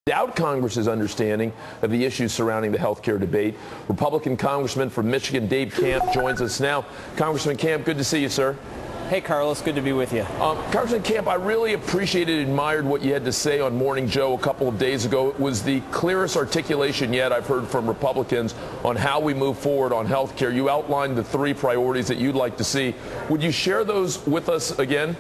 Doubt Congress's understanding of the issues surrounding the health care debate. Republican Congressman from Michigan, Dave Camp, joins us now. Congressman Camp, good to see you, sir. Hey, Carlos, good to be with you. Congressman Camp, I really appreciated and admired what you had to say on Morning Joe a couple of days ago. It was the clearest articulation yet I've heard from Republicans on how we move forward on health care. You outlined the three priorities that you'd like to see. Would you share those with us again?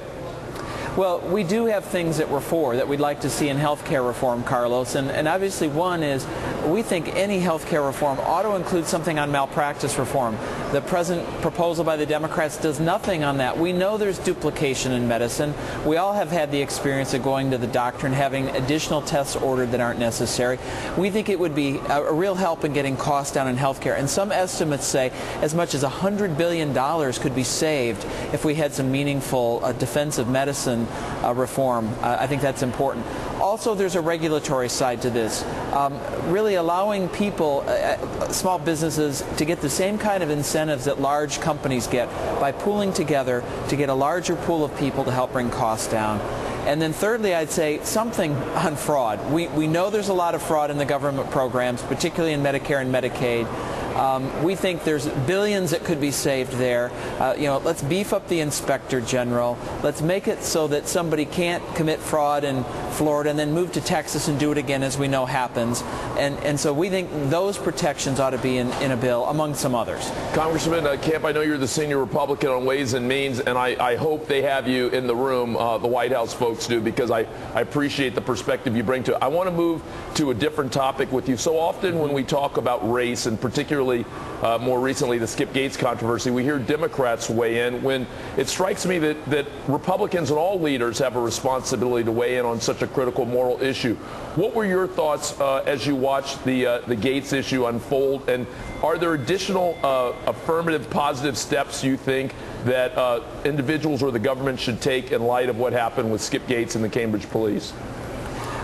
Well, we do have things that we're for that we'd like to see in health care reform, Carlos, and obviously one is we think any health care reform ought to include something on malpractice reform. The present proposal by the Democrats does nothing on that. We know there's duplication in medicine. We all have had the experience of going to the doctor and having additional tests ordered that aren't necessary. We think it would be a real help in getting costs down in health care, and some estimates say as much as $100 billion could be saved if we had some meaningful defensive medicine reform. I think that's important. Also, there's a regulatory side to this. Really allowing people, small businesses, to get the same kind of incentives that large companies get by pooling together to get a larger pool of people to help bring costs down. And then thirdly, I'd say something on fraud. We know there's a lot of fraud in the government programs, particularly in Medicare and Medicaid. We think there's billions that could be saved there. Let's beef up the Inspector General. Let's make it so that somebody can't commit fraud in Florida and then move to Texas and do it again, as we know happens. And so we think those protections ought to be in a bill, among some others. Congressman Camp, I know you're the senior Republican on Ways and Means, and I hope they have you in the room, the White House folks do, because I appreciate the perspective you bring to it. I want to move to a different topic with you. So often when we talk about race, and particularly more recently the Skip Gates controversy, we hear Democrats weigh in, when it strikes me that Republicans and all leaders have a responsibility to weigh in on such a critical moral issue. What were your thoughts as you watched the Gates issue unfold, and are there additional affirmative positive steps you think that individuals or the government should take in light of what happened with Skip Gates and the Cambridge police?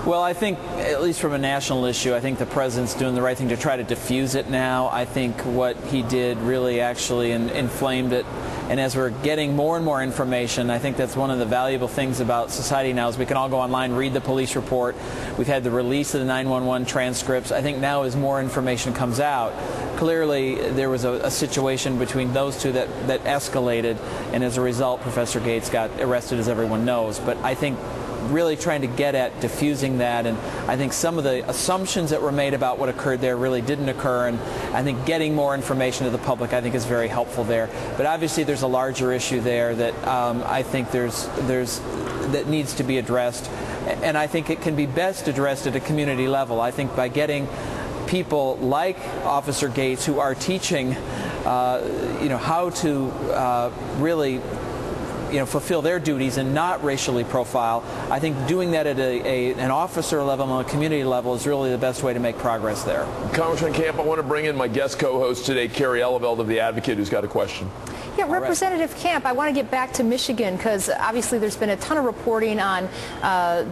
Well, I think, at least from a national issue, I think the president's doing the right thing to try to diffuse it now. I think what he did really actually inflamed it. And as we're getting more and more information, I think that's one of the valuable things about society now is we can all go online, read the police report. We've had the release of the 911 transcripts. I think now as more information comes out, clearly there was a situation between those two that escalated, and as a result, Professor Gates got arrested, as everyone knows. But I think really trying to get at diffusing that, and I think some of the assumptions that were made about what occurred there really didn't occur, and I think getting more information to the public I think is very helpful there. But obviously there's a larger issue there that I think that needs to be addressed, and I think it can be best addressed at a community level. I think by getting people like Officer Gates who are teaching how to really fulfill their duties and not racially profile. I think doing that at an officer level and a community level is really the best way to make progress there. Congressman Camp, I want to bring in my guest co-host today, Carrie Eleveld of The Advocate, who's got a question. Yeah, Representative Camp, I want to get back to Michigan because obviously there's been a ton of reporting on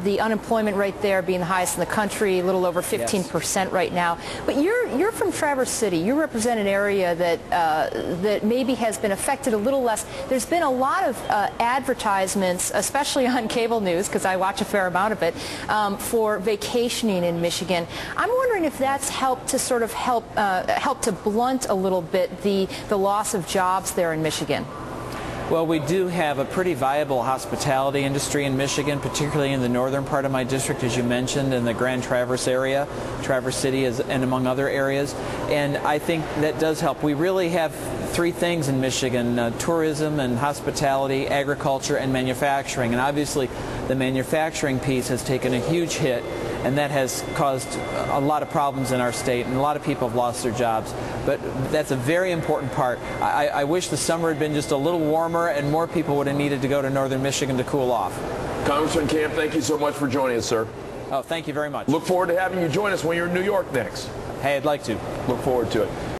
the unemployment rate there being the highest in the country, a little over 15% right now. But you're from Traverse City. You represent an area that maybe has been affected a little less. There's been a lot of advertisements, especially on cable news, because I watch a fair amount of it, for vacationing in Michigan. I'm wondering if that's helped to sort of help to blunt a little bit the loss of jobs there in Michigan. Well, we do have a pretty viable hospitality industry in Michigan, particularly in the northern part of my district, as you mentioned, in the Grand Traverse area, Traverse City, and among other areas. And I think that does help. We really have three things in Michigan: tourism and hospitality, agriculture, and manufacturing. And obviously, the manufacturing piece has taken a huge hit, and that has caused a lot of problems in our state, and a lot of people have lost their jobs. But that's a very important part. I wish the summer had been just a little warmer and more people would have needed to go to northern Michigan to cool off. Congressman Camp, thank you so much for joining us, sir. Oh, thank you very much. Look forward to having you join us when you're in New York next. Hey, I'd like to. Look forward to it.